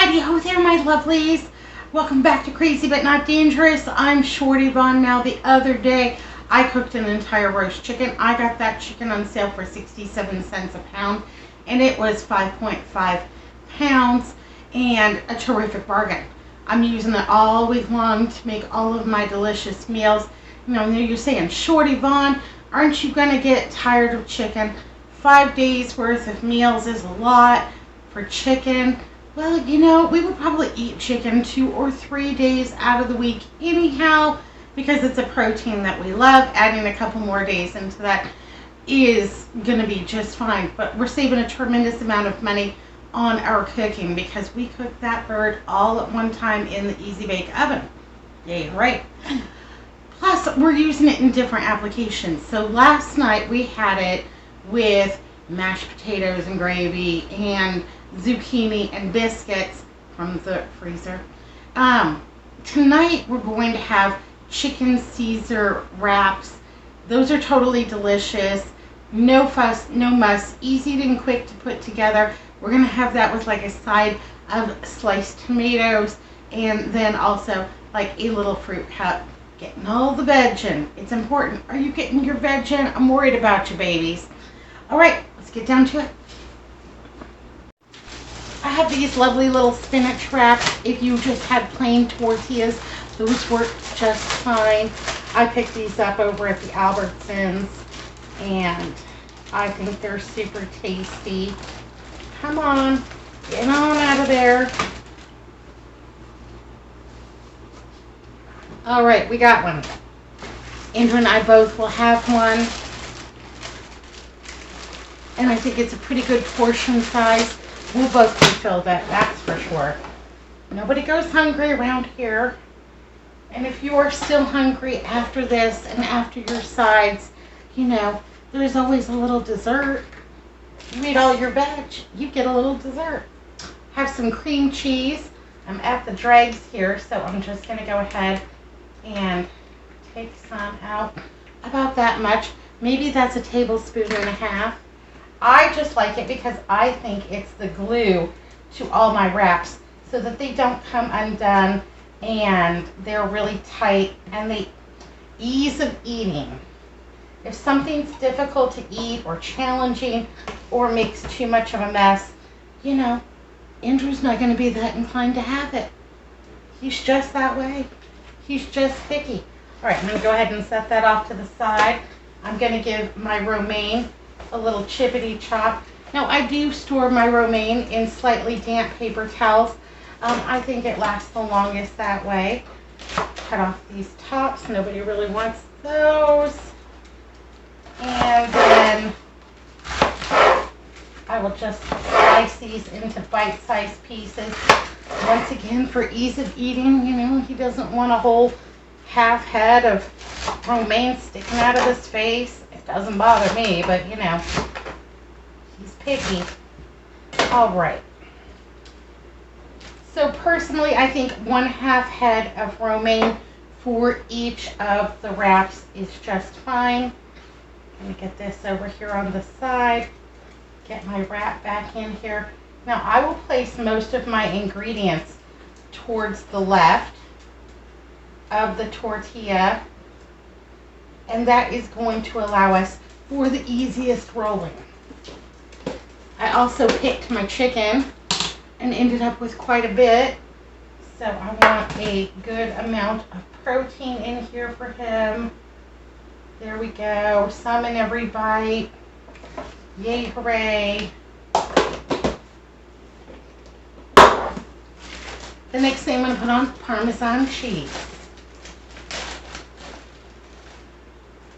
Howdy ho there, my lovelies. Welcome back to Crazy But Not Dangerous. I'm Shorty Von. Now, the other day, I cooked an entire roast chicken. I got that chicken on sale for 67 cents a pound, and it was 5.5 pounds and a terrific bargain. I'm using it all week long to make all of my delicious meals. You know, you're saying, Shorty Von, aren't you going to get tired of chicken? 5 days worth of meals is a lot for chicken. Well, you know, we would probably eat chicken 2 or 3 days out of the week anyhow, because it's a protein that we love. Adding a couple more days into that is going to be just fine. But we're saving a tremendous amount of money on our cooking because we cook that bird all at one time in the Easy Bake Oven. Yeah, right. Plus, we're using it in different applications. So last night we had it with mashed potatoes and gravy and zucchini and biscuits from the freezer. Tonight we're going to have chicken Caesar wraps. Those are totally delicious. No fuss, no muss. Easy and quick to put together. We're going to have that with like a side of sliced tomatoes and then also like a little fruit cup. Getting all the veg in. It's important. Are you getting your veg in? I'm worried about you, babies. All right, let's get down to it. I have these lovely little spinach wraps. If you just had plain tortillas, those work just fine. I picked these up over at the Albertsons, and I think they're super tasty. Come on, get on out of there. All right, we got one. Andrew and I both will have one. And I think it's a pretty good portion size. We'll both be filled, that's for sure. Nobody goes hungry around here. And if you are still hungry after this and after your sides, you know, there's always a little dessert. You eat all your veg, you get a little dessert. Have some cream cheese. I'm at the dregs here, so I'm just going to go ahead and take some out. About that much. Maybe that's a tablespoon and a half. I just like it because I think it's the glue to all my wraps so that they don't come undone and they're really tight and the ease of eating. If something's difficult to eat or challenging or makes too much of a mess, you know, Andrew's not going to be that inclined to have it. He's just that way. He's just picky. All right, I'm going to go ahead and set that off to the side. I'm going to give my romaine a little chippity chop. Now, I do store my romaine in slightly damp paper towels. I think it lasts the longest that way. Cut off these tops. Nobody really wants those. And then I will just slice these into bite-sized pieces. Once again, for ease of eating, you know, he doesn't want a whole half head of romaine sticking out of his face. It doesn't bother me, but, you know, he's picky. All right. So, personally, I think 1/2 head of romaine for each of the wraps is just fine. Let me get this over here on the side. Get my wrap back in here. Now, I will place most of my ingredients towards the left of the tortilla, and that is going to allow us for the easiest rolling. I also picked my chicken and ended up with quite a bit, so I want a good amount of protein in here for him. There we go, some in every bite. Yay, hooray. The next thing I'm going to put on Parmesan cheese.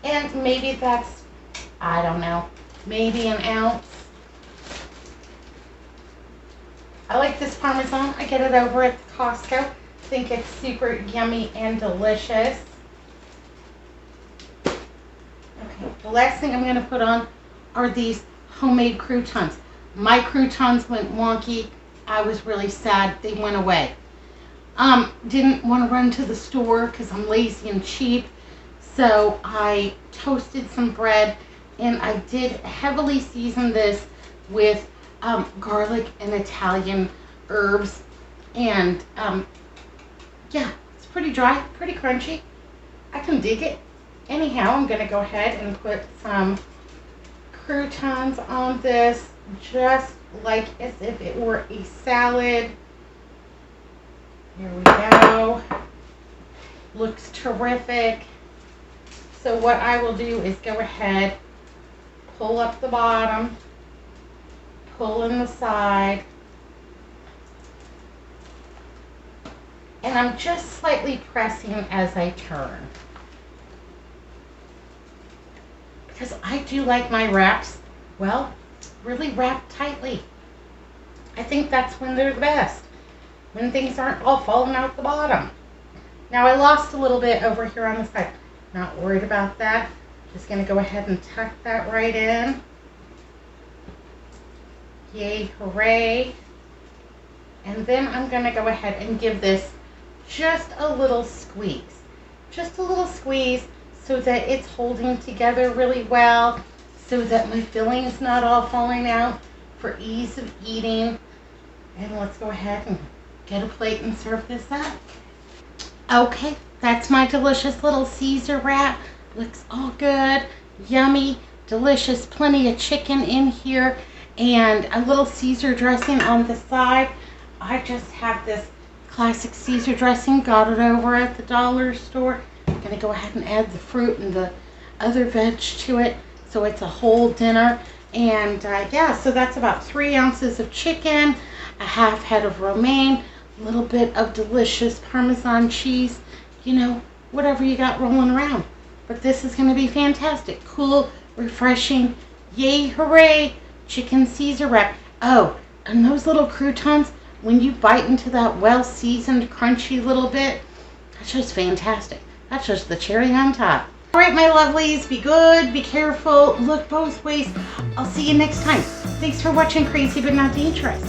And maybe that's, I don't know, maybe an ounce. I like this Parmesan. I get it over at Costco. I think it's super yummy and delicious. Okay, the last thing I'm going to put on are these homemade croutons. My croutons went wonky. I was really sad. They went away. Didn't want to run to the store because I'm lazy and cheap. So I toasted some bread and I did heavily season this with garlic and Italian herbs. And yeah, it's pretty dry, pretty crunchy. I can dig it. Anyhow, I'm going to go ahead and put some croutons on this, just like as if it were a salad. Here we go. Looks terrific. So what I will do is go ahead, pull up the bottom, pull in the side, and I'm just slightly pressing as I turn. Because I do like my wraps, well, really wrapped tightly. I think that's when they're the best, when things aren't all falling out the bottom. Now I lost a little bit over here on the side. Not worried about that. Just going to go ahead and tuck that right in. Yay, hooray. And then I'm going to go ahead and give this just a little squeeze. Just a little squeeze so that it's holding together really well, so that my filling is not all falling out, for ease of eating. And let's go ahead and get a plate and serve this up. Okay, that's my delicious little Caesar wrap. Looks all good, yummy, delicious, plenty of chicken in here, and a little Caesar dressing on the side. I just have this classic Caesar dressing, got it over at the dollar store. I'm gonna go ahead and add the fruit and the other veg to it, so it's a whole dinner. And yeah, so that's about 3 ounces of chicken, a half head of romaine, a little bit of delicious Parmesan cheese, you know, whatever you got rolling around. But this is going to be fantastic. Cool, refreshing, yay, hooray, chicken Caesar wrap. Oh, and those little croutons, when you bite into that well-seasoned, crunchy little bit, that's just fantastic. That's just the cherry on top. All right, my lovelies, be good, be careful, look both ways. I'll see you next time. Thanks for watching Crazy But Not Dangerous.